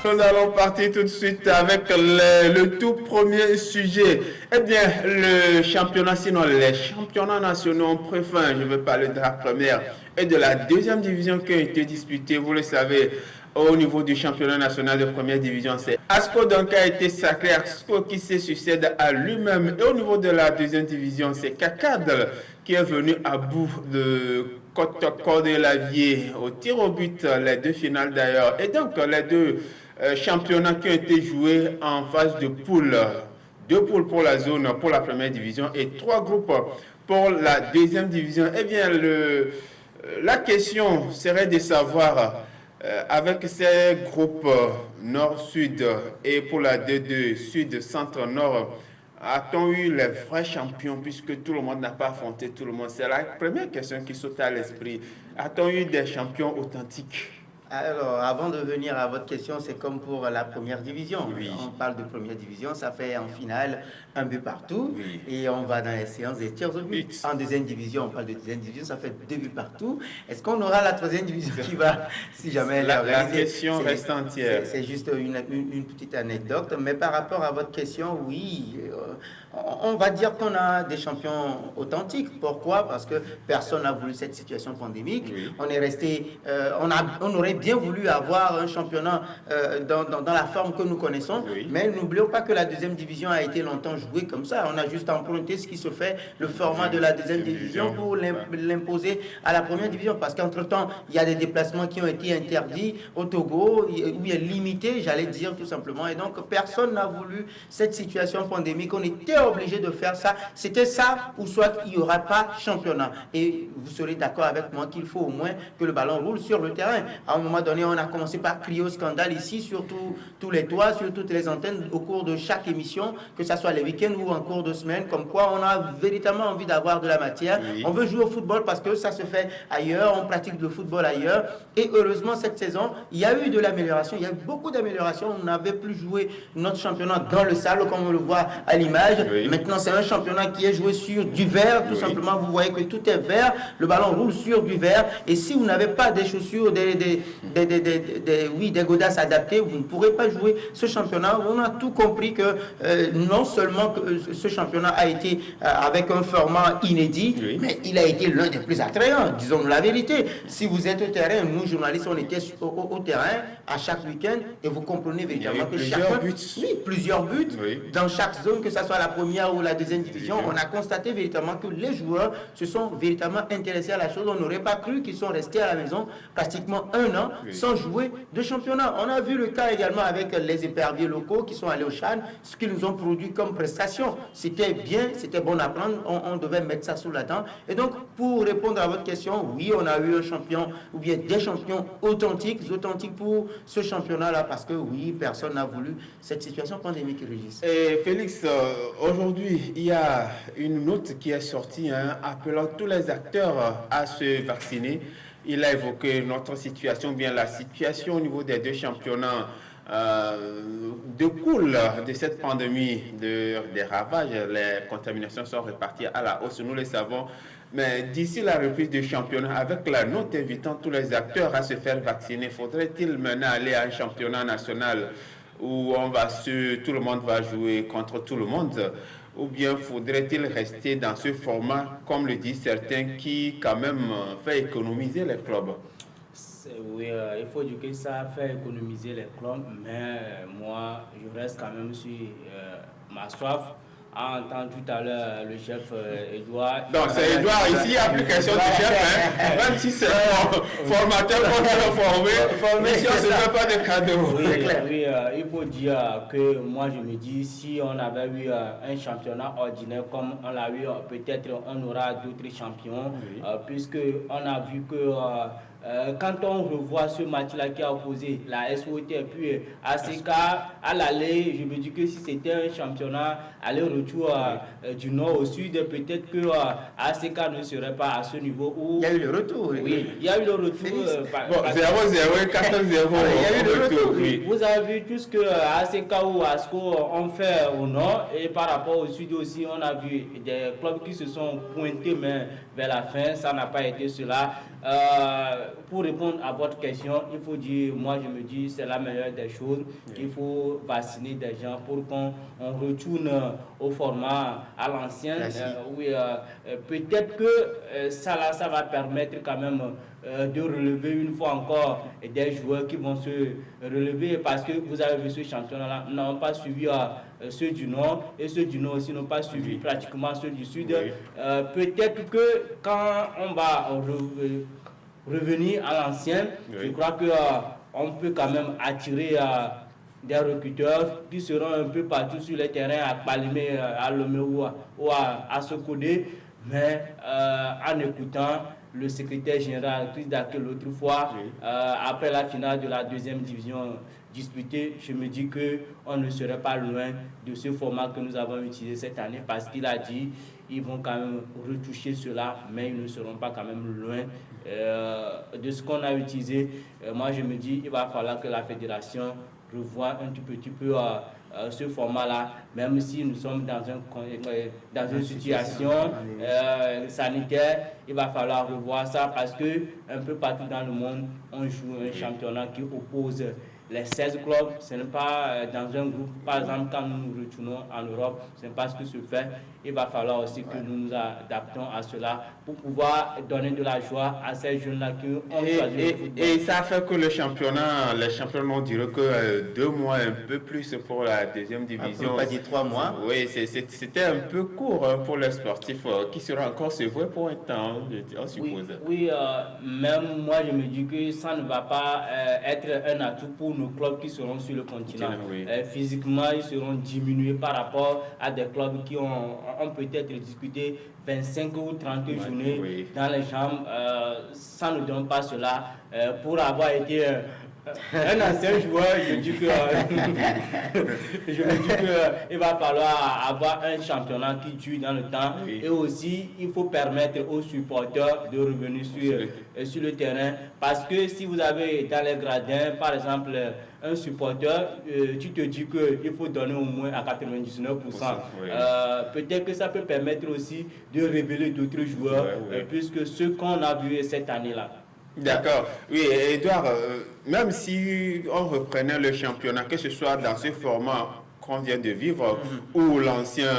Nous allons partir tout de suite avec le tout premier sujet. Eh bien, le championnat, sinon les championnats nationaux ont pris fin. Je vais parler de la première et de la deuxième division qui ont été disputées. Vous le savez, au niveau du championnat national de première division, c'est Asco donc qui a été sacré, Asco qui se succède à lui-même. Et au niveau de la deuxième division, c'est Kakad qui est venu à bout de Côte-Cordelier au tir au but, les deux finales d'ailleurs. Et donc, les deux championnats qui ont été joués en phase de poule. Deux poules pour la zone, pour la première division et trois groupes pour la deuxième division. Eh bien, la question serait de savoir, avec ces groupes nord-sud et pour la D2 sud-centre-nord, a-t-on eu les vrais champions puisque tout le monde n'a pas affronté tout le monde? C'est la première question qui saute à l'esprit. A-t-on eu des champions authentiques? Alors, avant de venir à votre question, c'est comme pour la première division. Oui. On parle de première division, ça fait en finale un but partout. Oui. Et on va dans les séances des tirs au but. En deuxième division, on parle de deuxième division, ça fait deux buts partout. Est-ce qu'on aura la troisième division qui va, si jamais elle est organisée? La question reste entière. C'est juste une petite anecdote. Mais par rapport à votre question, oui, on va dire qu'on a des champions authentiques. Pourquoi? Parce que personne n'a voulu cette situation pandémique. Oui. On est resté, on aurait bien voulu avoir un championnat dans la forme que nous connaissons, oui. Mais n'oublions pas que la deuxième division a été longtemps jouée comme ça. On a juste emprunté ce qui se fait, le format de la deuxième division pour l'imposer à la première division. Parce qu'entre-temps, il y a des déplacements qui ont été interdits au Togo, où il est limité, j'allais dire tout simplement. Et donc, personne n'a voulu cette situation pandémique. On était obligé de faire ça. C'était ça, ou soit il n'y aura pas championnat. Et vous serez d'accord avec moi qu'il faut au moins que le ballon roule sur le terrain. À un moment donné, on a commencé par crier au scandale ici, sur tous les toits, sur toutes les antennes, au cours de chaque émission, que ce soit les week-ends ou en cours de semaine, comme quoi on a véritablement envie d'avoir de la matière. Oui. On veut jouer au football parce que ça se fait ailleurs, on pratique le football ailleurs. Et heureusement, cette saison, il y a eu de l'amélioration, il y a eu beaucoup d'amélioration. On n'avait plus joué notre championnat dans le sable, comme on le voit à l'image. Oui. Maintenant, c'est un championnat qui est joué sur du vert, tout simplement. Vous voyez que tout est vert, le ballon roule sur du vert. Et si vous n'avez pas des chaussures, des godasses adaptées, vous ne pourrez pas jouer ce championnat. On a tout compris que non seulement que ce championnat a été avec un format inédit, oui. Mais il a été l'un des plus attrayants, disons la vérité. Si vous êtes au terrain, nous journalistes, on était au terrain à chaque week-end et vous comprenez véritablement que plusieurs buts oui. Dans chaque zone, que ce soit la première ou la deuxième division, on a constaté véritablement que les joueurs se sont véritablement intéressés à la chose. On n'aurait pas cru qu'ils sont restés à la maison pratiquement un an oui. Sans jouer de championnat. On a vu le cas également avec les éperviers locaux qui sont allés au Chan, ce qu'ils nous ont produit comme prestation. C'était bien, c'était bon à prendre, on devait mettre ça sous la dent. Et donc, pour répondre à votre question, oui, on a eu un champion, ou bien des champions authentiques pour ce championnat-là, parce que oui, personne n'a voulu cette situation pandémique, Régis. Et Félix, aujourd'hui, il y a une note qui est sortie appelant tous les acteurs à se vacciner. Il a évoqué notre situation, bien la situation au niveau des deux championnats découle de cette pandémie, des ravages. Les contaminations sont reparties à la hausse, nous le savons. Mais d'ici la reprise du championnat, avec la note invitant tous les acteurs à se faire vacciner, faudrait-il maintenant aller à un championnat national où tout le monde va jouer contre tout le monde? Ou bien faudrait-il rester dans ce format, comme le disent certains, qui quand même fait économiser les clubs? Oui, il faut dire que ça fait économiser les clubs, mais moi, je reste quand même sur ma soif. A entendu tout à l'heure le chef Edouard. Donc c'est Edouard, ici il n'y a plus question du chef, même si c'est formateur qu'on doit former, mais si on ne se fait pas de cadeaux. Oui, il faut dire que moi je me dis, si on avait eu un championnat ordinaire comme on l'a eu, peut-être on aura d'autres champions, oui. Puisqu'on a vu que quand on revoit ce match-là qui a opposé la SOT et puis ACK à l'aller, je me dis que si c'était un championnat aller-retour du nord au sud, peut-être que ACK ne serait pas à ce niveau où... Il y a eu le retour. Oui, il y a eu le retour. 0-0, 14-0, il y a eu le retour. Oui. Vous avez vu tout ce que ACK ou ASCO ont fait au nord et par rapport au sud aussi, on a vu des clubs qui se sont pointés mais vers la fin, ça n'a pas été cela. pour répondre à votre question, il faut dire, moi je me dis, c'est la meilleure des choses. Il faut vacciner des gens pour qu'on retourne au format à l'ancien. Peut-être que ça va permettre quand même de relever une fois encore des joueurs qui vont se relever, parce que vous avez vu ce championnat-là, n'ont pas suivi ceux du Nord, et ceux du Nord aussi n'ont pas suivi pratiquement ceux du Sud. Peut-être que quand on va revenir à l'ancien, je crois que on peut quand même attirer des recruteurs qui seront un peu partout sur les terrains, à Palimé, à Lomé ou à Sokodé, mais en écoutant le secrétaire général Chris Daké l'autre fois, après la finale de la deuxième division disputée, je me dis qu'on ne serait pas loin de ce format que nous avons utilisé cette année, parce qu'il a dit ils vont quand même retoucher cela, mais ils ne seront pas quand même loin de ce qu'on a utilisé. Moi je me dis il va falloir que la fédération revoie un tout petit peu ce format-là, même si nous sommes dans une situation sanitaire, il va falloir revoir ça, parce que un peu partout dans le monde, on joue un championnat qui oppose les 16 clubs. Ce n'est pas dans un groupe, par exemple, quand nous nous retournons en Europe, ce n'est pas ce que se fait. Il va falloir aussi que nous nous adaptons à cela pour pouvoir donner de la joie à ces jeunes-là qui ont choisi le football. Et ça fait que les championnats ont duré que 2 mois, un peu plus pour la deuxième division. On peut pas dire 3 mois. Oui, c'était un peu court pour les sportifs qui sera encore sévère pour un temps, on suppose. Oui, même moi je me dis que ça ne va pas être un atout pour nos clubs qui seront sur le continent. Physiquement, ils seront diminués par rapport à des clubs qui ont peut-être discuté 25 ou 30 journées dans les jambes. Ça ne donne pas cela. Pour avoir été un ancien joueur, je dis que il va falloir avoir un championnat qui dure dans le temps, et aussi il faut permettre aux supporters de revenir sur le terrain, parce que si vous avez dans les gradins par exemple un supporter, tu te dis qu'il faut donner au moins à 99%. Peut-être que ça peut permettre aussi de révéler d'autres joueurs, puisque ce qu'on a vu cette année-là. D'accord. Oui, Edouard, même si on reprenait le championnat, que ce soit dans ce format qu'on vient de vivre, ou l'ancien,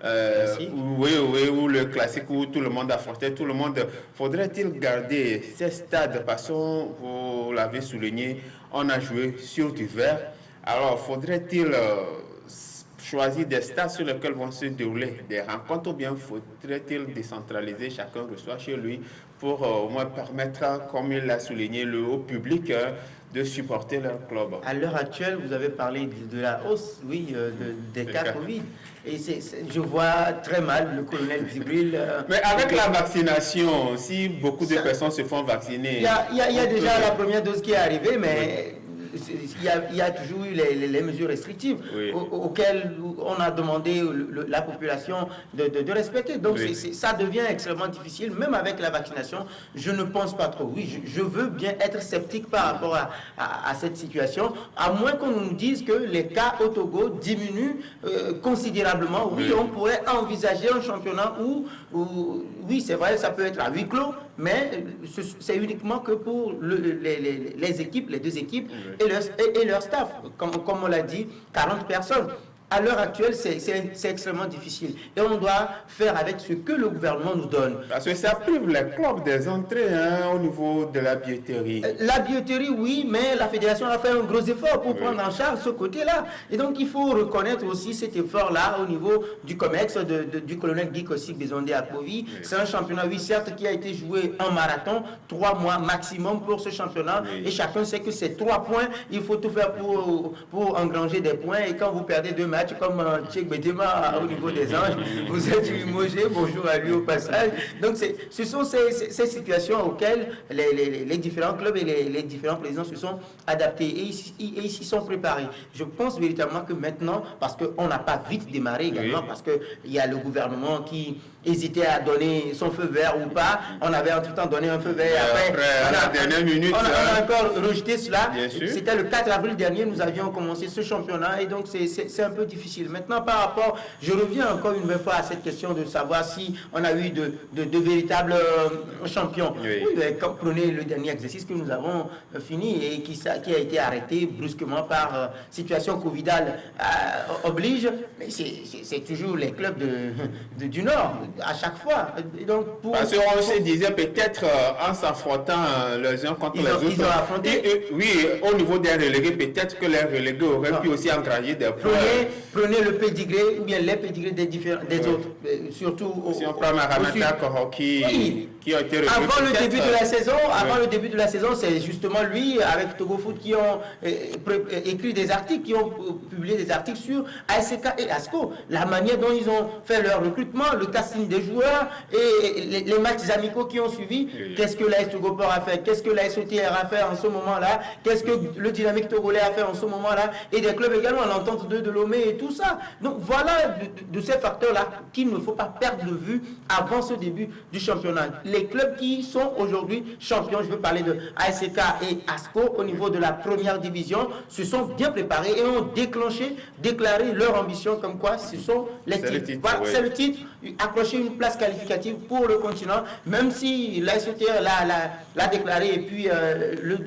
ou le classique où tout le monde affrontait tout le monde, faudrait-il garder ces stades? Parce que vous l'avez souligné, on a joué sur du verre. Alors, faudrait-il choisir des stades sur lesquels vont se dérouler des rencontres, ou bien faudrait-il décentraliser, chacun reçoit chez lui, pour au moins permettre, comme il l'a souligné, le haut public de supporter leur club? À l'heure actuelle, vous avez parlé de la hausse, des cas Covid. Et je vois très mal le colonel Djibril. Mais avec la vaccination, si beaucoup de personnes se font vacciner... Il y a déjà la première dose qui est arrivée, mais... Il y a toujours eu les mesures restrictives auxquelles on a demandé la population de respecter. Donc ça devient extrêmement difficile, même avec la vaccination. Je ne pense pas trop. Oui, je veux bien être sceptique par rapport à cette situation, à moins qu'on nous dise que les cas au Togo diminuent considérablement. Oui, on pourrait envisager un championnat où oui, c'est vrai, ça peut être à huis clos, mais c'est uniquement que pour les équipes, les deux équipes et leur staff. Comme on l'a dit, 40 personnes. À l'heure actuelle, c'est extrêmement difficile. Et on doit faire avec ce que le gouvernement nous donne. Parce que ça prive les clubs des entrées au niveau de la billetterie. La billetterie, oui, mais la fédération a fait un gros effort pour prendre en charge ce côté-là. Et donc, il faut reconnaître aussi cet effort-là au niveau du COMEX, du colonel Guy Kossik Bezondé à Kovi. C'est un championnat, oui, certes, qui a été joué en marathon, 3 mois maximum pour ce championnat. Et chacun sait que c'est 3 points. Il faut tout faire pour engranger des points. Et quand vous perdez 2 matchs, comme Tchèque Bedema au niveau des Anges, vous êtes limogé, bonjour à lui au passage. Donc ce sont ces situations auxquelles les différents clubs et les différents présidents se sont adaptés et ils s'y sont préparés. Je pense véritablement que maintenant, parce qu'on n'a pas vite démarré également, parce qu'il y a le gouvernement qui hésitait à donner son feu vert ou pas. On avait en tout temps donné un feu vert. Après, à la dernière minute, on a encore rejeté cela. Bien sûr. C'était le 4 avril dernier, nous avions commencé ce championnat et donc c'est un peu difficile. Maintenant, par rapport, je reviens encore une nouvelle fois à cette question de savoir si on a eu de véritables champions. Oui. Prenez le dernier exercice que nous avons fini et qui a été arrêté brusquement par situation covidale oblige, mais c'est toujours les clubs du Nord, à chaque fois. Et donc, parce qu'on se disait peut-être en s'affrontant les uns contre les autres. Ils ont affronté. Oui, au niveau des relégués, peut-être que les relégués auraient pu aussi engranger des points. Prenez le pédigré ou bien les pédigrés des autres. Surtout si on prend Maramata Koroki qui a été recruté. Avant le début de la saison, c'est justement lui avec Togo Foot qui ont écrit des articles, qui ont publié des articles sur ASK et ASCO. La manière dont ils ont fait leur recrutement, le casting des joueurs et les matchs amicaux qui ont suivi. Qu'est-ce que l'AS Togo Port a fait? Qu'est-ce que l'AS OTR a fait en ce moment-là? Qu'est-ce que le Dynamique Togolais a fait en ce moment-là? Et des clubs également, l'entente de Lomé et tout ça. Donc voilà de ces facteurs-là qu'il ne faut pas perdre de vue avant ce début du championnat. Les clubs qui sont aujourd'hui champions, je veux parler de ASK et ASCO au niveau de la première division, se sont bien préparés et ont déclaré leur ambition comme quoi ce sont les titres. Voilà, c'est le titre, accrocher une place qualificative pour le continent, même si l'ASOTR l'a déclaré et puis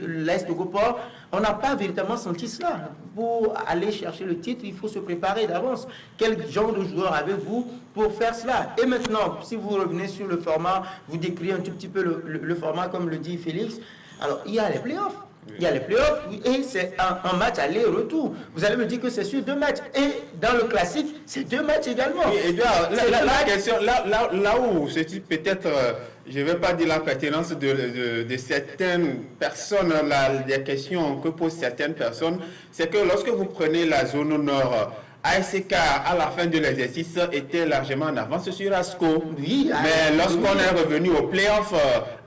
l'AS Togo Port, on n'a pas véritablement senti cela. Pour aller chercher le titre, il faut se préparer d'avance. Quel genre de joueur avez-vous pour faire cela? Et maintenant, si vous revenez sur le format, vous décrivez un tout petit peu le format comme le dit Félix. Alors, il y a les playoffs. Il y a les playoffs et c'est un match aller-retour. Vous allez me dire que c'est sur 2 matchs. Et dans le classique, c'est 2 matchs également. Oui, Edouard, la question, là où c'est peut-être, je ne vais pas dire la pertinence de certaines personnes, les questions que posent certaines personnes, c'est que lorsque vous prenez la zone nord, ASK à la fin de l'exercice était largement en avance sur ASCO. Oui, mais lorsqu'on est revenu au playoff,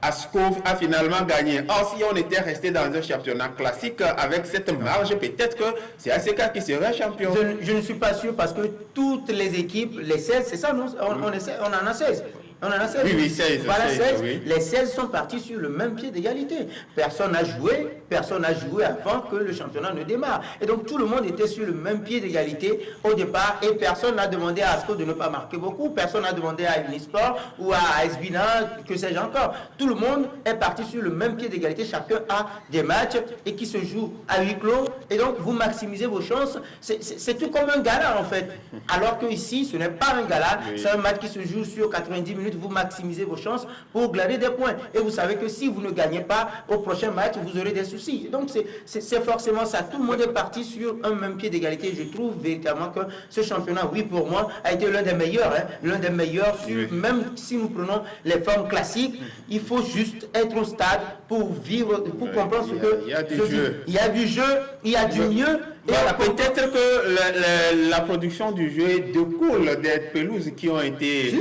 ASCO a finalement gagné. Or, si on était resté dans un championnat classique avec cette marge, peut-être que c'est ASK qui serait champion. Je ne suis pas sûr parce que toutes les équipes, les 16, c'est ça, non? On en a 16. On en a 16. Oui, 16. Voilà, 16. Oui. Les 16 sont partis sur le même pied d'égalité. Personne n'a joué avant que le championnat ne démarre. Et donc tout le monde était sur le même pied d'égalité au départ et personne n'a demandé à ASCO de ne pas marquer beaucoup. Personne n'a demandé à Unisport ou à Esbina, que sais-je encore. Tout le monde est parti sur le même pied d'égalité. Chacun a des matchs et qui se jouent à huis clos. Et donc vous maximisez vos chances. C'est tout comme un gala en fait. Alors que ici, ce n'est pas un gala. Oui. C'est un match qui se joue sur 90 minutes. Vous maximisez vos chances pour glaner des points. Et vous savez que si vous ne gagnez pas au prochain match, vous aurez des soucis. Donc c'est forcément ça. Tout le monde est parti sur un même pied d'égalité. Je trouve véritablement que ce championnat, oui pour moi, a été l'un des meilleurs. L'un des meilleurs, même si nous prenons les formes classiques, il faut juste être au stade pour vivre, pour comprendre ce que... Il y a du jeu. Il y a du jeu, il y a du mieux. Voilà, peut-être que la production du jeu découle des pelouses qui ont été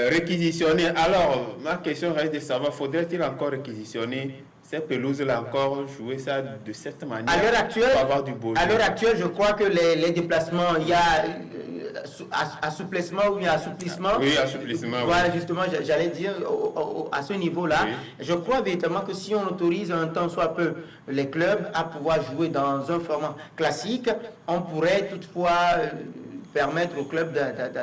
réquisitionnées. Alors, ma question reste de savoir, faudrait-il encore réquisitionner ces pelouses-là, encore jouer ça de cette manière à l'heure actuelle, pour avoir du beau jeu? À l'heure actuelle, je crois que les déplacements, il y a assouplissement ou bien assouplissement. Oui, assouplissement. Voilà, oui. justement, j'allais dire à ce niveau-là. Oui. Je crois véritablement que si on autorise un temps soit peu les clubs à pouvoir jouer dans un format classique, on pourrait toutefois permettre aux clubs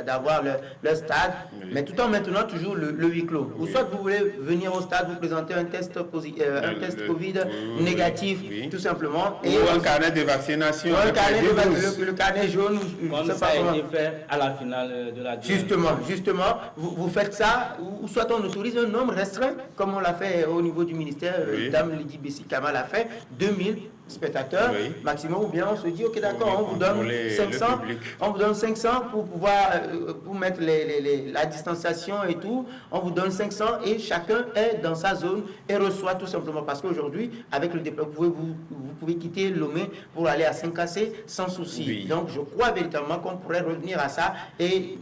d'avoir leur stade, mais tout en maintenant toujours le huis clos. Ou soit vous voulez venir au stade, vous présenter un test Covid négatif, tout simplement. Ou un carnet de vaccination. Le carnet jaune. Comme ça a été fait à la finale de la Justement, vous faites ça, ou soit on autorise un nombre restreint, comme on l'a fait au niveau du ministère, Dame Lydie Bessikama l'a fait, 2000 spectateurs maximum, ou bien on se dit ok d'accord, on vous donne 500, on vous donne 500 pour pouvoir pour mettre la distanciation et tout, on vous donne 500 et chacun est dans sa zone et reçoit tout simplement parce qu'aujourd'hui avec le déplacement vous pouvez quitter Lomé pour aller à Saint-Cassé sans souci. Donc je crois véritablement qu'on pourrait revenir à ça et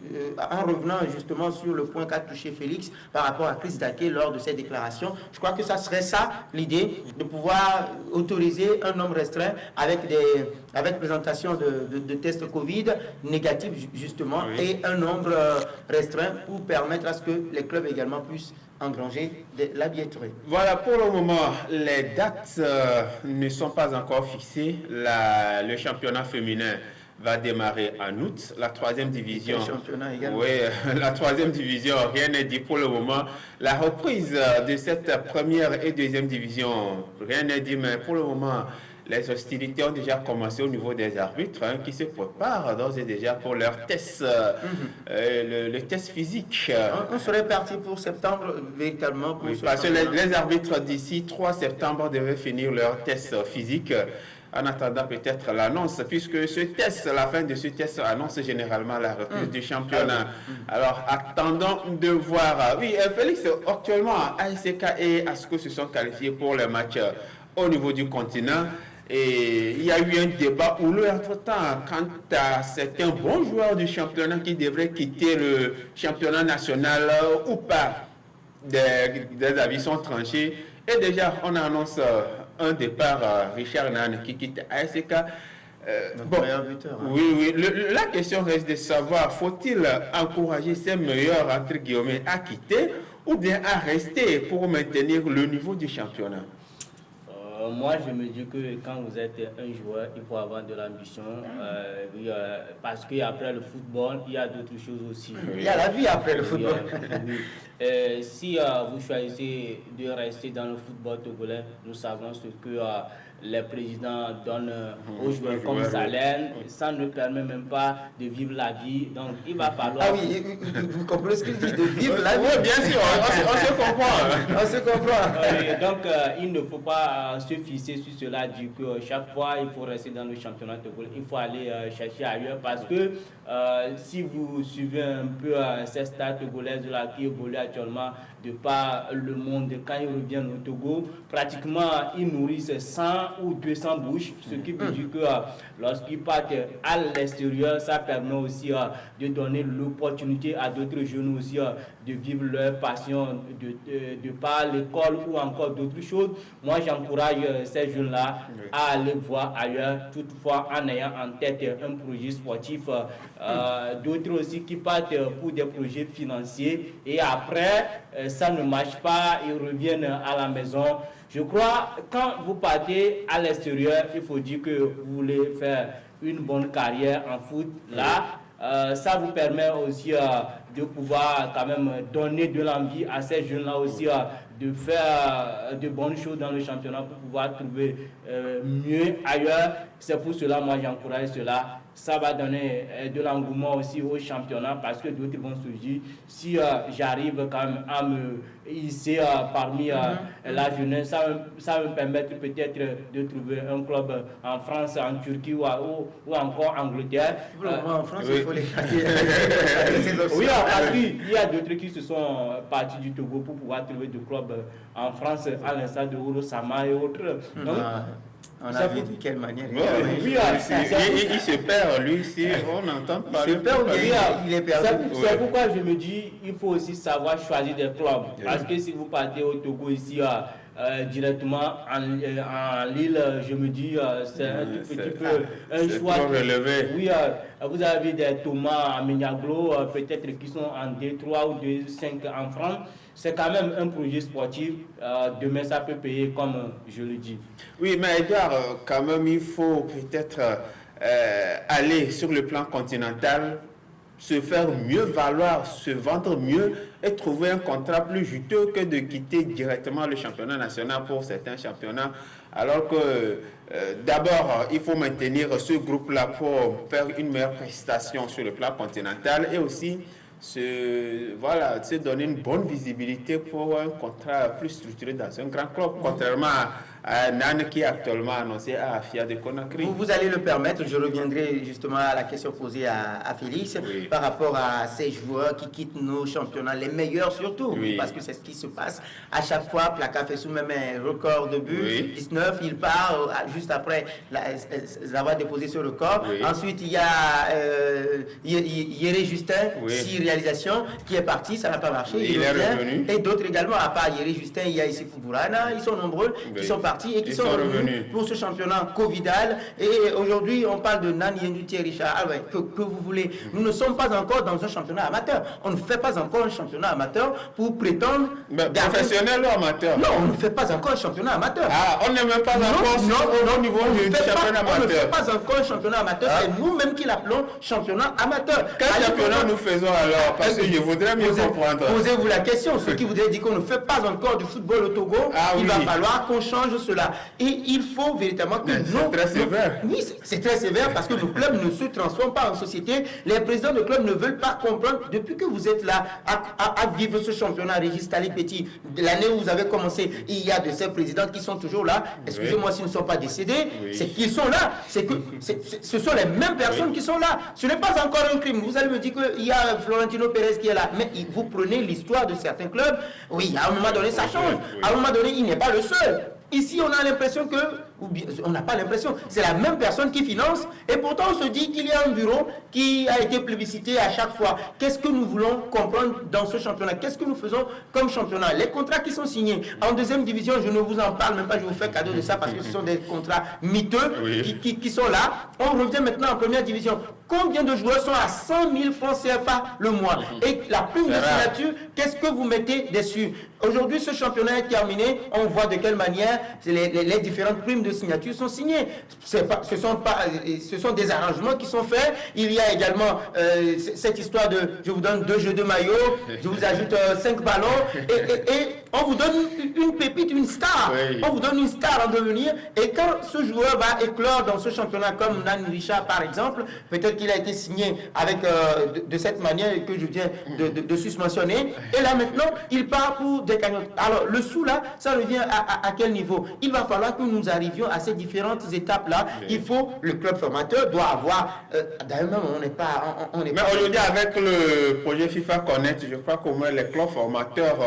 en revenant justement sur le point qu'a touché Félix par rapport à Chris Daké lors de ses déclarations, je crois que ça serait ça l'idée de pouvoir autoriser un nombre restreint avec présentation de tests Covid négatifs justement et un nombre restreint pour permettre à ce que les clubs également puissent engranger de la billetterie. Voilà, pour le moment, les dates ne sont pas encore fixées. Le championnat féminin va démarrer en août. La troisième division. Championnat également. Oui, la troisième division, rien n'est dit pour le moment. La reprise de cette première et deuxième division, rien n'est dit, mais pour le moment, les hostilités ont déjà commencé au niveau des arbitres qui se préparent d'ores et déjà pour leur test, le test physique. On serait parti pour septembre véritablement. Pour parce que les arbitres d'ici 3 septembre devaient finir leur test physique. En attendant peut-être l'annonce, puisque ce test, la fin de ce test annonce généralement la reprise du championnat. Alors, attendons de voir. Oui, Félix, actuellement, ASK et ASCO se sont qualifiés pour les matchs au niveau du continent. Et il y a eu un débat houleux entre-temps quant à certains bons joueurs du championnat qui devraient quitter le championnat national ou pas. Des avis sont tranchés. Et déjà, on annonce un départ, Richard Nan qui quitte ASK. Bon, buteur, hein. Oui, la question reste de savoir, faut-il encourager ces meilleurs, entre guillemets, à quitter ou bien à rester pour maintenir le niveau du championnat? Moi, je me dis que quand vous êtes un joueur, il faut avoir de l'ambition. Parce qu'après le football, il y a d'autres choses aussi. Il y a la vie après le football. Si vous choisissez de rester dans le football togolais, nous savons ce que les présidents donnent aux joueurs comme salaire. Ça ne permet même pas de vivre la vie. Donc, il va falloir... Ah oui, vous comprenez ce qu'il dit, de vivre la vie? Oui, bien sûr, on se comprend. On se comprend. Donc, il ne faut pas se fixer sur cela, du que chaque fois, il faut rester dans le championnat togolais. Il faut aller chercher ailleurs parce que si vous suivez un peu ces stars togolaises-là qui évoluent actuellement de par le monde, quand ils reviennent au Togo, pratiquement, ils nourrissent 100 ou 200 bouches, ce qui veut dire que lorsqu'ils partent à l'extérieur, ça permet aussi de donner l'opportunité à d'autres jeunes aussi de vivre leur passion de par l'école ou encore d'autres choses. Moi, j'encourage ces jeunes-là à aller voir ailleurs, toutefois en ayant en tête un projet sportif. D'autres aussi qui partent pour des projets financiers et après, ça ne marche pas, ils reviennent à la maison. Je crois, quand vous partez à l'extérieur, il faut dire que vous voulez faire une bonne carrière en foot. Là, ça vous permet aussi de pouvoir quand même donner de l'envie à ces jeunes-là aussi de faire de bonnes choses dans le championnat pour pouvoir trouver mieux ailleurs. C'est pour cela, moi, j'encourage cela. Ça va donner de l'engouement aussi au championnat parce que d'autres vont se dire, si j'arrive quand même à me hisser parmi la jeunesse, ça va me permettre peut-être de trouver un club en France, en Turquie ou encore en Angleterre. En France, il faut les craquer. Oui, parce qu'il y a d'autres qui se sont partis du Togo pour pouvoir trouver des clubs en France, à l'instar de Ouro Sama et autres. Donc, on a vu de quelle manière. Oui, il se perd, lui, si on entend parler. Il se perd, il est perdu. C'est pourquoi je me dis, il faut aussi savoir choisir des clubs. Parce que si vous partez au Togo ici, directement en Lille, je me dis, c'est un tout petit peu un choix. Relevé. Oui, vous avez des Thomas à Mignaglo, peut-être qui sont en D3 ou D5 en France. C'est quand même un projet sportif. Demain, ça peut payer, comme je le dis. Oui, mais Edouard, quand même, il faut peut-être aller sur le plan continental, se faire mieux valoir, se vendre mieux et trouver un contrat plus juteux que de quitter directement le championnat national pour certains championnats. Alors que d'abord, il faut maintenir ce groupe-là pour faire une meilleure prestation sur le plan continental et aussi se donner une bonne visibilité pour un contrat plus structuré dans un grand club, contrairement à Nan qui est actuellement annoncé à Afia de Conakry. Vous allez le permettre, je reviendrai justement à la question posée à Félix par rapport à ces joueurs qui quittent nos championnats, les meilleurs surtout, parce que c'est ce qui se passe. À chaque fois, Plaka fait sous même un record de buts, 19, il part juste après avoir déposé ce record. Ensuite, il y a Yéré Justin, 6 réalisations, qui est parti, ça n'a pas marché. Il est revenu. Et d'autres également, à part Yéré Justin, il y a ici Foubourana, ils sont nombreux qui sont partis. partis et qui sont revenus pour ce championnat covidal. Et aujourd'hui, on parle de Nan Yenduti Richard. Ah ouais, que vous voulez. Nous ne sommes pas encore dans un championnat amateur. On ne fait pas encore un championnat amateur pour prétendre... professionnel ou amateur? Non, on ne fait pas encore un championnat amateur. Ah, on n'est même pas encore au niveau du championnat amateur. On ne fait pas encore un championnat amateur. C'est nous-mêmes qui l'appelons championnat amateur. Quel championnat nous faisons alors? Parce que je voudrais mieux comprendre. Posez-vous la question. Ce qui voudrait dire qu'on ne fait pas encore du football au Togo, il va falloir qu'on change cela. Et il faut véritablement que c'est très sévère. Oui, c'est très sévère parce que nos clubs ne se transforment pas en société. Les présidents de clubs ne veulent pas comprendre. Depuis que vous êtes là à vivre ce championnat, Régis Talik Petit, l'année où vous avez commencé, il y a de ces présidents qui sont toujours là. Excusez-moi s'ils ne sont pas décédés. C'est qu'ils sont là. Ce sont les mêmes personnes qui sont là. Ce n'est pas encore un crime. Vous allez me dire qu'il y a Florentino Pérez qui est là. Mais vous prenez l'histoire de certains clubs. Oui, à un moment donné, ça change. À un moment donné, il n'est pas le seul. Ici, on a l'impression que, ou bien, on n'a pas l'impression, c'est la même personne qui finance, et pourtant on se dit qu'il y a un bureau qui a été plébiscité à chaque fois. Qu'est-ce que nous voulons comprendre dans ce championnat? Qu'est-ce que nous faisons comme championnat? Les contrats qui sont signés en deuxième division, je ne vous en parle même pas, je vous fais cadeau de ça parce que ce sont des contrats miteux qui sont là. On revient maintenant en première division. Combien de joueurs sont à 100 000 francs CFA le mois? Et la prime de signature, qu'est-ce que vous mettez dessus? Aujourd'hui, ce championnat est terminé. On voit de quelle manière les différentes primes de signature sont signées. Ce sont des arrangements qui sont faits. Il y a également cette histoire de je vous donne 2 jeux de maillot, je vous ajoute 5 ballons et on vous donne une pépite, une star. On vous donne une star en devenir. Et quand ce joueur va éclore dans ce championnat comme Nan Richard par exemple, peut-être qu'il a été signé avec de cette manière que je viens de susmentionner. Et là maintenant, il part pour des cagnottes. Alors le sou là, ça revient à quel niveau? Il va falloir que nous arrivions à ces différentes étapes-là. Il faut, le club formateur doit avoir, d'ailleurs on n'est pas... Mais aujourd'hui avec le projet FIFA Connect, je crois qu'au moins les clubs formateurs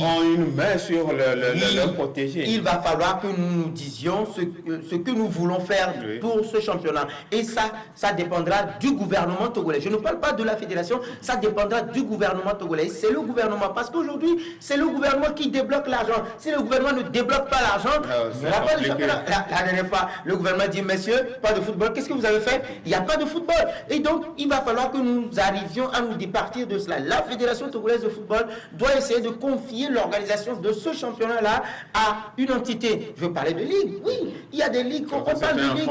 ont une main sur le protéger. Il va falloir que nous nous disions ce que nous voulons faire pour ce championnat. Et ça dépendra du gouvernement togolais. Je ne parle pas de la fédération, ça dépendra du gouvernement togolais. C'est le gouvernement, parce qu'aujourd'hui, c'est le gouvernement qui débloque l'argent. Si le gouvernement ne débloque pas l'argent, la dernière fois, le gouvernement dit, messieurs, pas de football. Qu'est-ce que vous avez fait? Il n'y a pas de football. Et donc, il va falloir que nous arrivions à nous départir de cela. La fédération togolaise de football doit essayer de confier l'organisation de ce championnat-là à une entité. Je veux parler de ligue. Oui, il y a des ligues. On parle de ligue.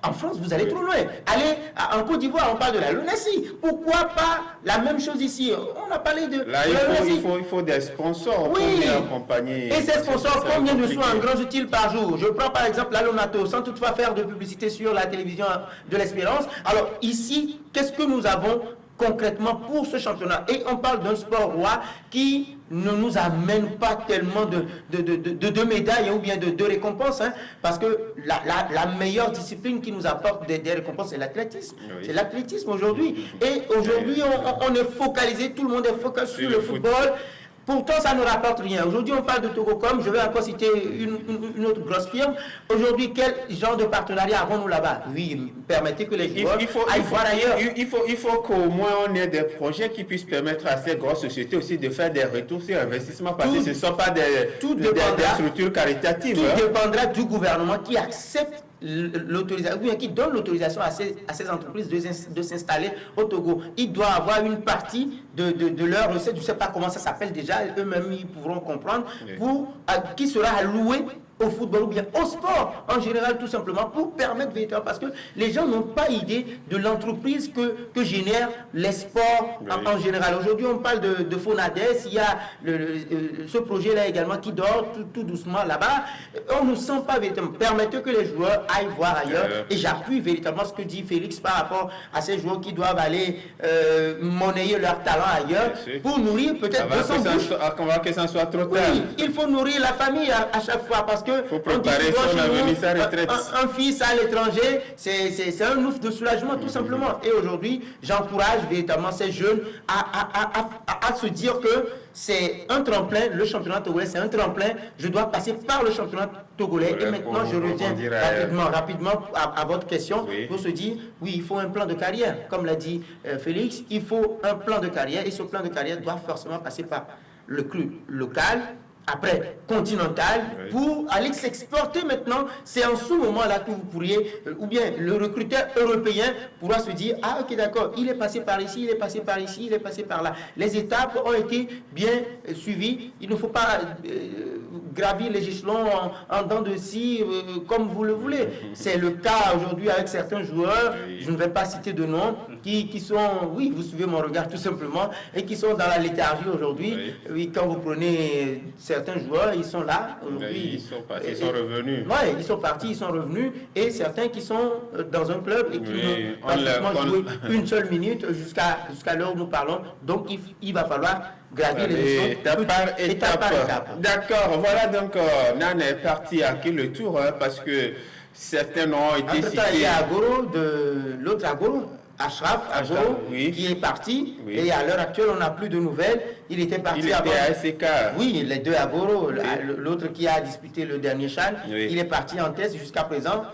En France, vous allez trop loin. Allez en Côte d'Ivoire, on parle de la LONASI. Pourquoi pas la même chose ici? On a parlé de là, il faut des sponsors pour accompagner. Et ces sponsors, combien de sous engrangent-ils par jour? Je prends par exemple la Lonato, sans toutefois faire de publicité sur la télévision de l'Espérance. Alors ici, qu'est-ce que nous avons concrètement pour ce championnat? Et on parle d'un sport roi qui ne nous amène pas tellement de médailles ou bien de récompenses, hein, parce que la meilleure discipline qui nous apporte des récompenses, c'est l'athlétisme. C'est l'athlétisme aujourd'hui. Et aujourd'hui, on est focalisé, tout le monde est focalisé sur le football. Pourtant, ça ne rapporte rien. Aujourd'hui, on parle de Togocom. Je vais encore citer une autre grosse firme. Aujourd'hui, quel genre de partenariat avons-nous là-bas? Oui, permettez que les joueurs aillent voir ailleurs. Il faut qu'au moins on ait des projets qui puissent permettre à ces grosses sociétés aussi de faire des retours sur investissement, parce que ce ne sont pas des structures caritatives. Tout dépendra du gouvernement qui accepte l'autorisation, ou bien qui donne l'autorisation à ces entreprises de s'installer au Togo. Il doit avoir une partie de leur recette, je ne sais pas comment ça s'appelle déjà, eux-mêmes ils pourront comprendre, qui sera alloué au football ou bien au sport en général, tout simplement pour permettre véritablement, parce que les gens n'ont pas idée de l'entreprise que génèrent les sports en général. Aujourd'hui, on parle de Fonades, il y a ce projet-là également qui dort tout doucement là-bas. On ne sent pas véritablement. Permettez que les joueurs aillent voir ailleurs. Et j'appuie véritablement ce que dit Félix par rapport à ces joueurs qui doivent aller monnayer leur talent ailleurs pour nourrir peut-être 200 bouches. Avant que ça soit trop tard. Oui, il faut nourrir la famille à chaque fois, parce que faut préparer son avenir, sa retraite. Un fils à l'étranger, c'est un ouf de soulagement tout simplement. Et aujourd'hui, j'encourage véritablement ces jeunes à se dire que c'est un tremplin, le championnat togolais, c'est un tremplin. Je dois passer par le championnat togolais. Et maintenant, je reviens rapidement à votre question pour se dire, oui, il faut un plan de carrière. Comme l'a dit Félix, il faut un plan de carrière. Et ce plan de carrière doit forcément passer par le club local, après continental, pour aller s'exporter maintenant. C'est en ce moment-là que vous pourriez, ou bien le recruteur européen pourra se dire, ah ok d'accord, il est passé par ici, il est passé par ici, il est passé par là. Les étapes ont été bien suivies. Il ne faut pas gravir les échelons en dents de scie comme vous le voulez. C'est le cas aujourd'hui avec certains joueurs, je ne vais pas citer de nom, qui sont, oui, vous suivez mon regard tout simplement, et qui sont dans la léthargie aujourd'hui. Oui, quand vous prenez certains joueurs, ils sont là. Ils sont partis, ils sont revenus. Oui, ils sont partis, ils sont revenus. Et certains qui sont dans un club et qui n'ont pratiquement joué une seule minute jusqu'à l'heure où nous parlons. Donc, il va falloir gravir les échelons étape par étape. D'accord, voilà donc Nan est parti à qui le tour parce que certains ont été cités. Il y a Agoro, l'autre Agoro. Ashraf Agoro, qui est parti, et à l'heure actuelle, on n'a plus de nouvelles. Il était parti avant. Il était à SK. Oui, les deux Agoro, l'autre qui a disputé le dernier Chan, il est parti en test jusqu'à présent.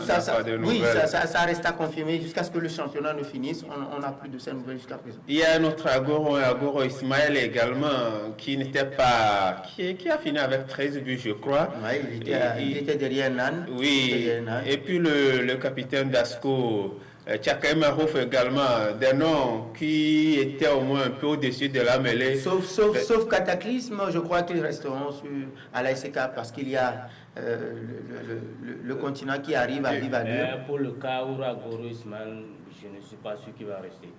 Ça reste à confirmer jusqu'à ce que le championnat ne finisse. On n'a plus de ces nouvelles jusqu'à présent. Il y a un autre Agoro Ismaël également, qui n'était pas. Qui a fini avec 13 buts, je crois. Il était derrière Nan. Oui, et puis le capitaine d'Asco. Tchakaï Marouf également, des noms qui étaient au moins un peu au-dessus de la mêlée. Sauf Cataclysme, je crois qu'ils resteront à la SK parce qu'il y a le continent qui arrive à vivre à l'heure. Pour le cas où Agoro Ismaël, je ne suis pas sûr qu'il va rester.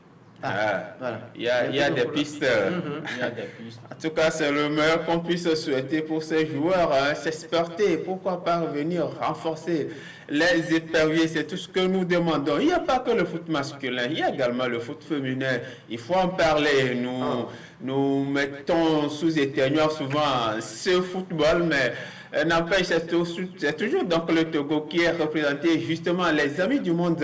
Voilà. Il y a des pistes. En tout cas, c'est le meilleur qu'on puisse souhaiter pour ces joueurs. S'exporter, pourquoi pas revenir renforcer les éperviers, c'est tout ce que nous demandons. Il n'y a pas que le foot masculin, il y a également le foot féminin. Il faut en parler. Nous mettons sous éteigneur souvent ce football, mais n'empêche, c'est toujours donc le Togo qui est représenté. Justement, les amis du monde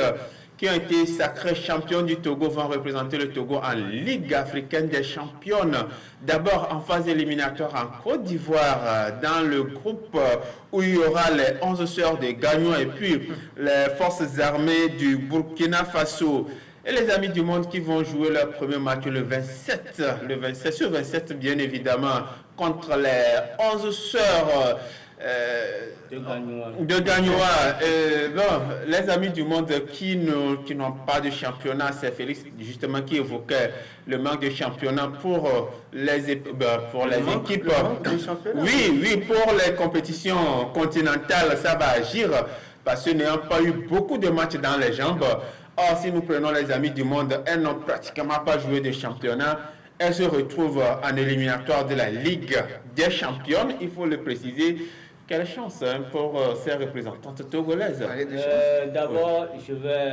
qui ont été sacrés champions du Togo vont représenter le Togo en Ligue africaine des championnes. D'abord en phase éliminatoire en Côte d'Ivoire, dans le groupe où il y aura les 11 sœurs de Gagnon et puis les forces armées du Burkina Faso. Et les amis du monde qui vont jouer leur premier match le 27 sur 27 bien évidemment, contre les 11 sœurs de Gagnoa. Les amis du monde qui n'ont pas de championnat, c'est Félix justement qui évoquait le manque de championnat pour les équipes. Oui, pour les compétitions continentales, ça va agir parce que n'ayant pas eu beaucoup de matchs dans les jambes. Or, si nous prenons les amis du monde, elles n'ont pratiquement pas joué de championnat. Elles se retrouvent en éliminatoire de la Ligue des championnes, il faut le préciser. Quelle chance pour ces représentantes togolaises. D'abord, je vais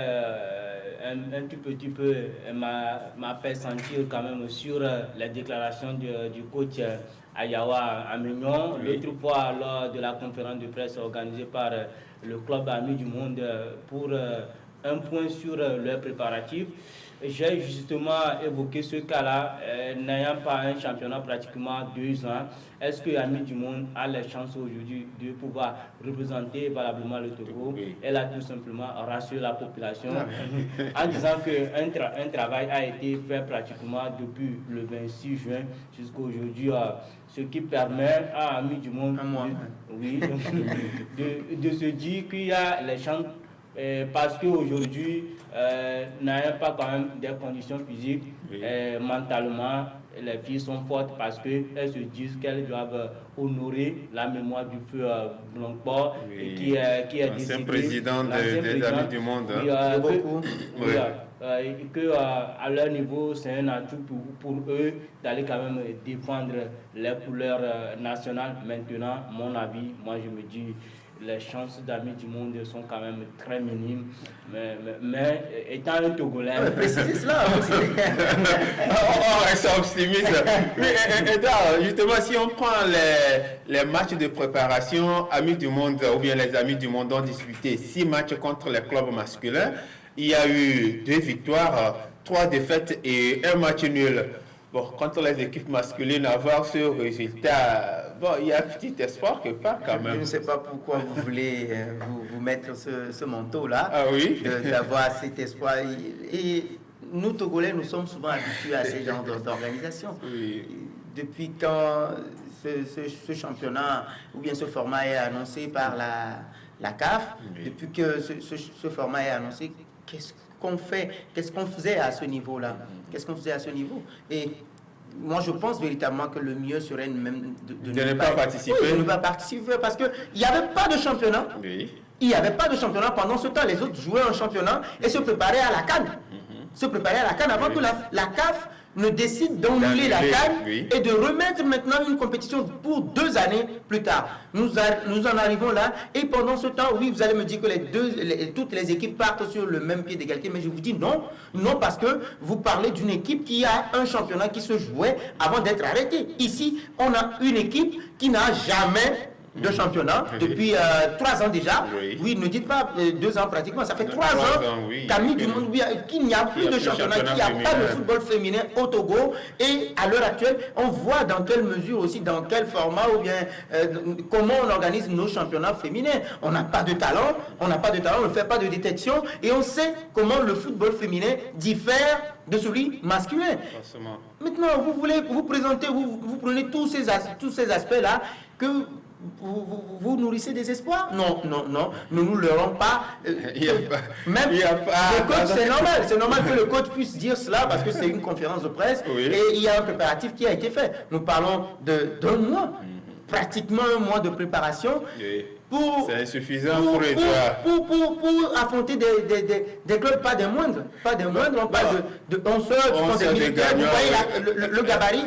un tout petit peu m'apesantir quand même sur les déclarations du coach Ayawa Amignon. L'autre fois, lors de la conférence de presse organisée par le club Amis du Monde pour un point sur leurs préparatifs. J'ai justement évoqué ce cas-là, n'ayant pas un championnat pratiquement 2 ans. Est-ce que Amis du Monde a les chances aujourd'hui de pouvoir représenter valablement le Togo? Elle a tout simplement rassuré la population en disant qu'un travail a été fait pratiquement depuis le 26 juin jusqu'à aujourd'hui, ce qui permet à Amis du Monde de se dire qu'il y a les chances. Parce qu'aujourd'hui, n'ayant pas quand même des conditions physiques, mentalement, les filles sont fortes parce qu'elles se disent qu'elles doivent honorer la mémoire du feu Blancport qui est décédé. Président des Amis du Monde. À leur niveau, c'est un atout pour eux d'aller quand même défendre les couleurs nationales. Maintenant, mon avis, moi je me dis, les chances d'Amis du Monde sont quand même très minimes. Mais étant un Togolais... précisez cela. On reste optimiste. Justement, si on prend les matchs de préparation, Amis du Monde, ou bien les Amis du Monde ont disputé 6 matchs contre les clubs masculins. Il y a eu 2 victoires, 3 défaites et 1 match nul. Bon, contre les équipes masculines, avoir ce résultat, il y a un petit espoir que pas quand même. Je ne sais pas pourquoi vous voulez vous mettre ce manteau-là, d'avoir cet espoir. Et nous, Togolais, nous sommes souvent habitués à ces genres d'organisations. depuis quand ce championnat ou bien ce format est annoncé par la CAF, depuis que ce format est annoncé, qu'est-ce qu'on fait, qu'est-ce qu'on faisait à ce niveau-là, et moi, je pense véritablement que le mieux serait même de ne pas participer. Oui, de ne pas participer parce qu'il n'y avait pas de championnat. Oui. Il n'y avait pas de championnat. Pendant ce temps, les autres jouaient un championnat et se préparaient à la CAN. Se préparaient à la CAN avant que la CAF ne décide d'annuler la CAN et de remettre maintenant une compétition pour 2 années plus tard. Nous en arrivons là et pendant ce temps, oui, vous allez me dire que toutes les équipes partent sur le même pied d'égalité, mais je vous dis non, parce que vous parlez d'une équipe qui a un championnat qui se jouait avant d'être arrêté. Ici, on a une équipe qui n'a jamais de championnat depuis 3 ans déjà. Oui, ne dites pas 2 ans pratiquement, ça fait 3 ans qu'Amis du Monde, qu'il n'y a plus de championnat, qu'il n'y a pas de football féminin au Togo. Et à l'heure actuelle, on voit dans quelle mesure aussi, dans quel format ou bien comment on organise nos championnats féminins. On n'a pas de talent, on ne fait pas de détection et on sait comment le football féminin diffère de celui masculin. Forcément. Maintenant, vous présentez, vous prenez tous ces aspects-là que vous nourrissez des espoirs? Non, nous ne leur pas. Même le coach, c'est normal que le coach puisse dire cela parce que c'est une conférence de presse et il y a un préparatif qui a été fait. Nous parlons d'un mois, pratiquement un mois de préparation. C'est insuffisant pour les joueurs. Pour affronter des clubs, pas des moindres. On parle de 11 heures, des militaires. Vous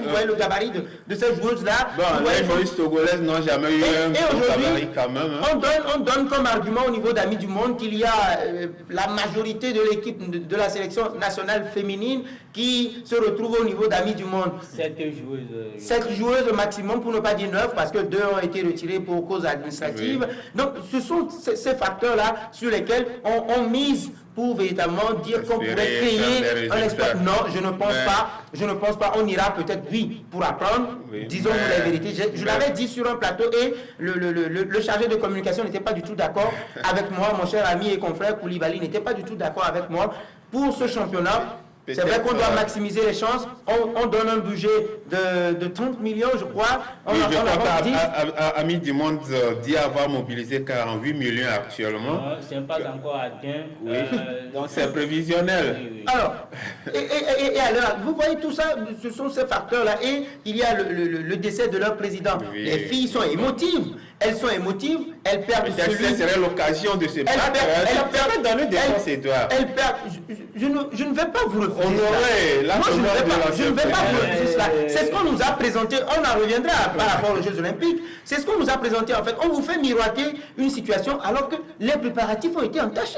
voyez le gabarit de ces joueuses-là. Les joueuses togolaises n'ont jamais eu un gabarit quand même. On donne comme argument au niveau d'Amis du Monde qu'il y a la majorité de l'équipe de la sélection nationale féminine qui se retrouve au niveau d'Amis du Monde. 7 joueuses. 7 joueuses maximum, pour ne pas dire 9, parce que 2 ont été retirées pour cause administrative. Donc, ce sont ces facteurs-là sur lesquels on mise pour véritablement dire qu'on pourrait créer un exploit. Non, je ne pense pas. On ira peut-être, oui, pour apprendre. Disons-nous la vérité. Je l'avais dit sur un plateau et le chargé de communication n'était pas du tout d'accord avec moi. Mon cher ami et confrère Koulibaly n'était pas du tout d'accord avec moi pour ce championnat. C'est vrai qu'on doit maximiser les chances. On donne un budget de 30 millions, je crois. Amis du Monde dit avoir mobilisé 48 millions actuellement. Ce n'est pas encore atteint. Donc c'est prévisionnel. Alors, alors, vous voyez tout ça, ce sont ces facteurs-là. Et il y a le décès de leur président. Les filles sont émotives. Elles sont émotives, elles perdent celui... Ce serait l'occasion de se battre. Elles perdent dans le défense, Edouard. Elles perdent... Je ne vais pas vous refuser je ne vais pas vous refuser cela. C'est ce qu'on nous a présenté. On en reviendra par rapport aux Jeux Olympiques. C'est ce qu'on nous a présenté en fait. On vous fait miroiter une situation alors que les préparatifs ont été entachés.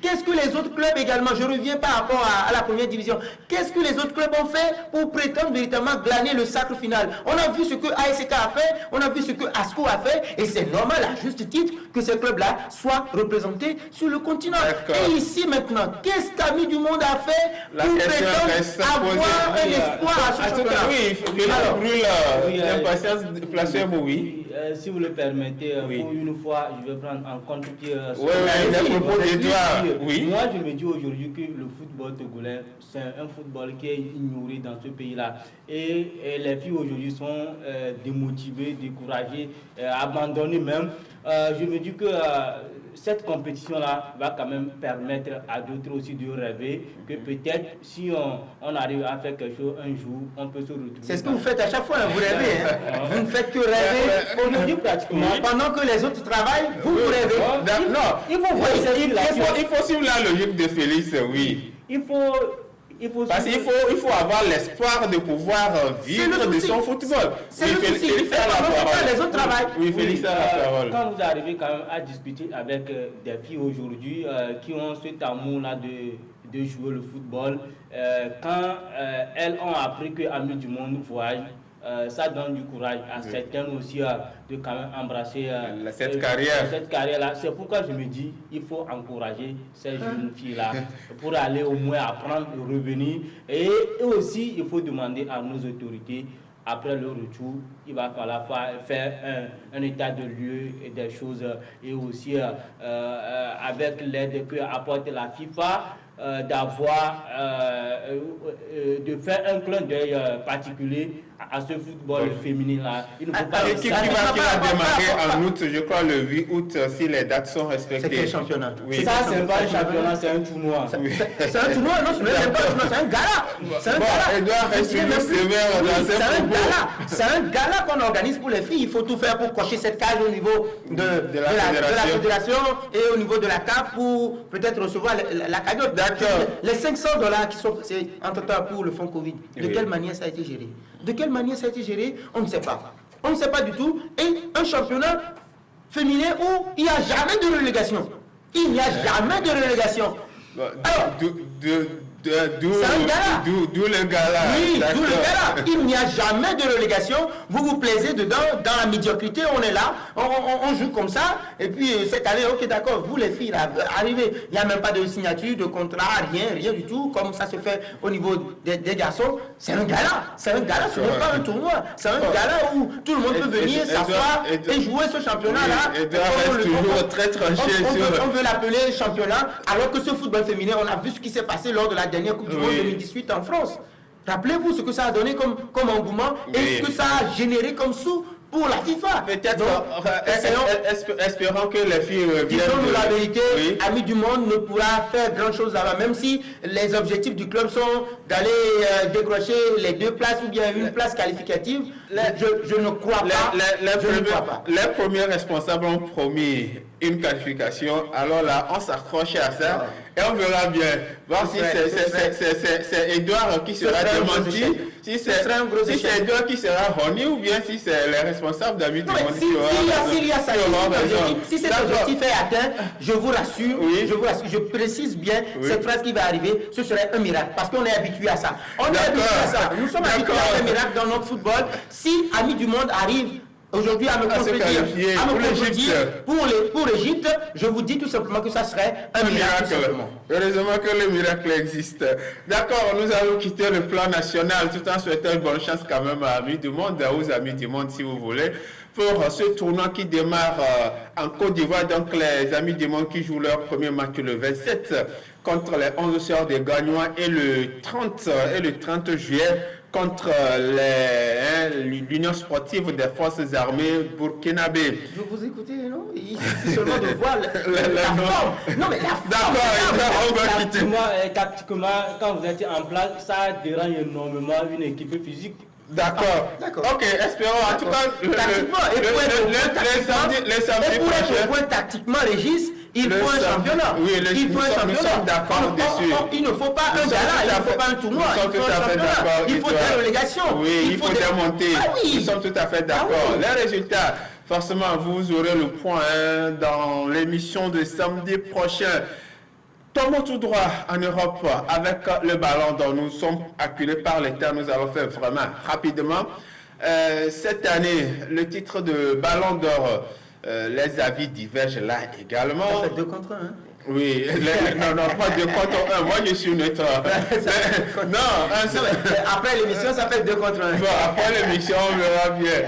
Qu'est-ce que les autres clubs également, je reviens par rapport à la première division, qu'est-ce que les autres clubs ont fait pour prétendre véritablement glaner le sacre final? On a vu ce que ASK a fait. On a vu ce que ASCO a fait et c'est normal à juste titre que ces clubs-là soient représentés sur le continent. Et ici maintenant, qu'est-ce qu'Amis du Monde a fait pour prétendre avoir un espoir à ce championnat? Oui, l'impatience placer oui. Si vous le permettez, pour une fois, je vais prendre en compte que... Moi, je me dis aujourd'hui que le football togolais, c'est un football qui est ignoré dans ce pays-là. Et les filles aujourd'hui sont démotivées, découragées, abandonnées même. Je me dis que cette compétition-là va quand même permettre à d'autres aussi de rêver que peut-être si on arrive à faire quelque chose un jour, on peut se retrouver. C'est ce que vous faites à chaque fois, vous rêvez. Vous ne faites que rêver aujourd'hui pratiquement. Pendant que les autres travaillent, vous rêvez. Non, il faut suivre la logique de Félix, oui. Parce qu'il faut avoir l'espoir de pouvoir vivre de son football. C'est le souci. Les autres travaillent. Oui, Félix a la parole. Quand vous arrivez quand même à discuter avec des filles aujourd'hui qui ont cet amour-là de jouer le football, quand elles ont appris que Amis du Monde voyage, ça donne du courage à certaines aussi de quand même embrasser cette carrière-là. C'est pourquoi je me dis il faut encourager ces jeunes filles-là pour aller au moins apprendre, revenir. Et aussi, il faut demander à nos autorités, après le retour, il va falloir faire un état de lieu et des choses. Et aussi, avec l'aide que apporte la FIFA, de faire un clin d'œil particulier à ce football féminin là. Il ne faut pas qui va démarrer en août, je crois le 8 août, si les dates sont respectées. C'est quel championnat? Oui. Ça, c'est pas un championnat, c'est un tournoi. C'est un tournoi, non, c'est un gala. C'est un gala. Edouard reste toujours sévère dans ses propos. C'est un gala qu'on organise pour les filles. Il faut tout faire pour cocher cette case au niveau de la fédération et au niveau de la CAF pour peut-être recevoir la cagnotte. D'accord. Les $500 qui sont passés entre-temps pour le fonds Covid, de quelle manière ça a été géré? De quelle manière ça a été géré? On ne sait pas. On ne sait pas du tout. Et un championnat féminin où il n'y a jamais de relégation. Il n'y a jamais de relégation. Alors, D'où le gala. Oui, d'où le gala. Il n'y a jamais de relégation. Vous vous plaisez dedans, dans la médiocrité, on est là, on joue comme ça. Et puis cette année, ok, d'accord, vous les filles, là, arrivez. Il n'y a même pas de signature, de contrat, rien du tout, comme ça se fait au niveau des garçons. C'est un gala. C'est un gala, ce n'est pas un tournoi. C'est un gala où tout le monde peut venir s'asseoir et jouer ce championnat-là. On veut l'appeler championnat, alors que ce football féminin, on a vu ce qui s'est passé lors de la dernière Coupe du Monde 2018 en France. Rappelez-vous ce que ça a donné comme engouement et ce que ça a généré comme sous pour la FIFA. Peut-être, espérons que les filles reviennent. Disons-nous la vérité, Amis du Monde ne pourra faire grand chose là-bas, même si les objectifs du club sont d'aller décrocher les 2 places ou bien une place qualificative. Je ne crois pas. Les premiers responsables ont promis une qualification, alors là, on s'accroche à ça et on verra bien. Voir si c'est Edouard qui sera démenti, si c'est Edouard qui sera honni ou bien si c'est les responsables d'Amis du Monde qui auront si cet objectif est atteint, je vous rassure, je précise bien cette phrase qui va arriver, ce serait un miracle parce qu'on est habitué à ça. Nous sommes habitués à un miracle dans notre football. Si Amis du Monde arrive aujourd'hui à me contredire pour l'Égypte, je vous dis tout simplement que ça serait un miracle. Heureusement que le miracle existe. D'accord, nous allons quitter le plan national tout en souhaitant une bonne chance quand même à Amis du Monde, aux Amis du Monde si vous voulez, pour ce tournoi qui démarre en Côte d'Ivoire. Donc les Amis du Monde qui jouent leur premier match le 27 contre les 11 Sœurs des Gagnois et le 30 juillet contre l'Union sportive des forces armées burkinabé. Je vous écoutez, non? Il suffit seulement de voir la forme. Non, mais la forme. D'accord, on va quitter. Tactiquement, quand vous êtes en place, ça dérange énormément une équipe physique. D'accord. Ok, espérons. En tout cas, les samedis prochains. Tactiquement, Régis, il faut un championnat. Oui, nous sommes d'accord dessus. Il ne faut pas un gala, il ne faut pas un tournoi. Nous sommes tout à fait d'accord. Il faut des relégations. Oui, il faut démonter. Nous sommes tout à fait d'accord. Les résultats, forcément, vous aurez le point dans l'émission de samedi prochain. Tombons tout droit en Europe avec le ballon dont nous sommes acculés par l'État. Nous allons faire vraiment rapidement. Cette année, le titre de ballon d'or, les avis divergent là également. Ça fait 2 contre 1. Hein? Oui, non, pas 2 contre 1. Moi, je suis neutre. Après l'émission, ça fait 2 contre 1. Bon, après l'émission, on verra bien.